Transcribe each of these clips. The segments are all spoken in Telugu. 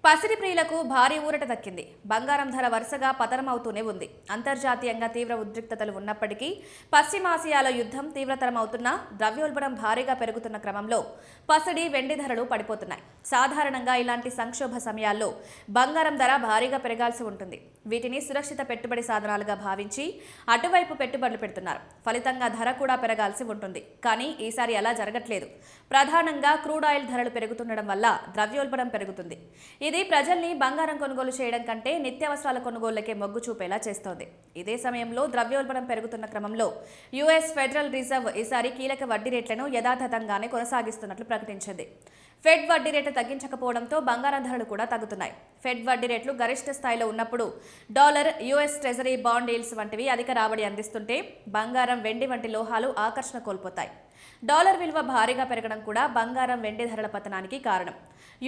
పసిడి ప్రియులకు భారీ ఊరట దక్కింది. బంగారం ధర వరుసగా పతనమవుతూనే ఉంది. అంతర్జాతీయంగా తీవ్ర ఉద్రిక్తతలు ఉన్నప్పటికీ పశ్చిమాసియాలో యుద్ధం తీవ్రతరమవుతున్నా ద్రవ్యోల్బణం భారీగా పెరుగుతున్న క్రమంలో పసిడి, వెండి ధరలు పడిపోతున్నాయి. సాధారణంగా ఇలాంటి సంక్షోభ సమయాల్లో బంగారం ధర భారీగా పెరగాల్సి ఉంటుంది. వీటిని సురక్షిత పెట్టుబడి సాధనాలుగా భావించి అటువైపు పెట్టుబడులు పెడుతున్నారు. ఫలితంగా ధర కూడా పెరగాల్సి ఉంటుంది. కానీ ఈసారి అలా జరగట్లేదు. ప్రధానంగా క్రూడ్ ఆయిల్ ధరలు పెరుగుతుండడం వల్ల ద్రవ్యోల్బణం పెరుగుతుంది. ఇది ప్రజల్ని బంగారం కొనుగోలు చేయడం కంటే నిత్యావసరాల కొనుగోళ్లకే మొగ్గు చూపేలా చేస్తోంది. ఇదే సమయంలో ద్రవ్యోల్బణం పెరుగుతున్న క్రమంలో యుఎస్ ఫెడరల్ రిజర్వ్ ఈసారి కీలక వడ్డీ రేట్లను యథాతథంగానే కొనసాగిస్తున్నట్లు ప్రకటించింది. ఫెడ్ వడ్డీ రేట్లు తగ్గించకపోవడంతో బంగారం ధరలు కూడా తగ్గుతున్నాయి. ఫెడ్ వడ్డీ రేట్లు గరిష్ట స్థాయిలో ఉన్నప్పుడు dollar, US treasury bond yields వంటివి అధిక రాబడి అందిస్తుంటే బంగారం, వెండి వంటి లోహాలు ఆకర్షణ కోల్పోతాయి. డాలర్ విలువ భారీగా పెరగడం కూడా బంగారం, వెండి ధరల పతనానికి కారణం.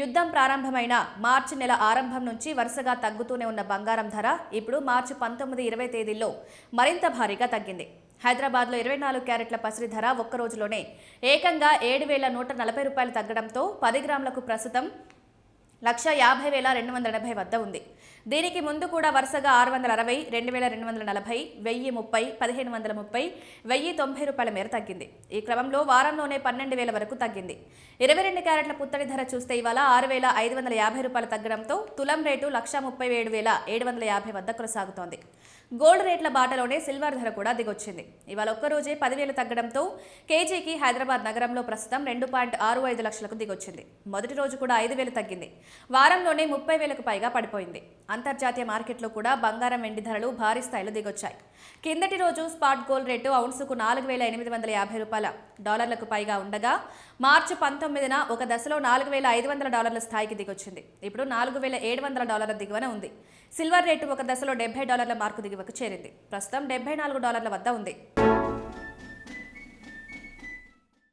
యుద్ధం ప్రారంభమైన మార్చి నెల ఆరంభం నుంచి వరుసగా తగ్గుతూనే ఉన్న బంగారం ధర ఇప్పుడు మార్చి 19, 20 తేదీల్లో మరింత భారీగా తగ్గింది. హైదరాబాద్లో 24 క్యారెట్ల పసిడి ధర ఒక్క రోజులోనే ఏకంగా 7,140 రూపాయలు తగ్గడంతో 10 గ్రాములకు ప్రస్తుతం 1,50,280 వద్ద ఉంది. దీనికి ముందు కూడా వరుసగా 660, 2,240, 1,030, 1,530, 1,090 రూపాయల మేర తగ్గింది. ఈ క్రమంలో వారంలోనే 12,000 వరకు తగ్గింది. 22 క్యారెట్ల పుత్తడి ధర చూస్తే ఇవాళ 6,550 రూపాయలు తగ్గడంతో తులం రేటు 1,37,750 వద్ద కొనసాగుతోంది. గోల్డ్ రేట్ల బాటలోనే సిల్వర్ ధర కూడా దిగొచ్చింది. ఇవాళ ఒక్కరోజే 10,000 తగ్గడంతో కేజీకి హైదరాబాద్ నగరంలో ప్రస్తుతం 2.65 లక్షలకు దిగొచ్చింది. మొదటి రోజు కూడా 5,000 తగ్గింది. వారంలోనే 30,000కు పైగా పడిపోయింది. అంతర్జాతీయ మార్కెట్లో కూడా బంగారం, వెండి ధరలు భారీ స్థాయిలో దిగొచ్చాయి. కిందటి రోజు స్పాట్ గోల్డ్ రేటు ఔన్సుకు 4,850 రూపాయల డాలర్లకు పైగా ఉండగా మార్చి 19న ఒక దశలో $4,500 స్థాయికి దిగొచ్చింది. ఇప్పుడు $4,700 దిగువన ఉంది. సిల్వర్ రేటు ఒక దశలో $70 మార్కు దిగువకు చేరింది. ప్రస్తుతం $74 వద్ద ఉంది.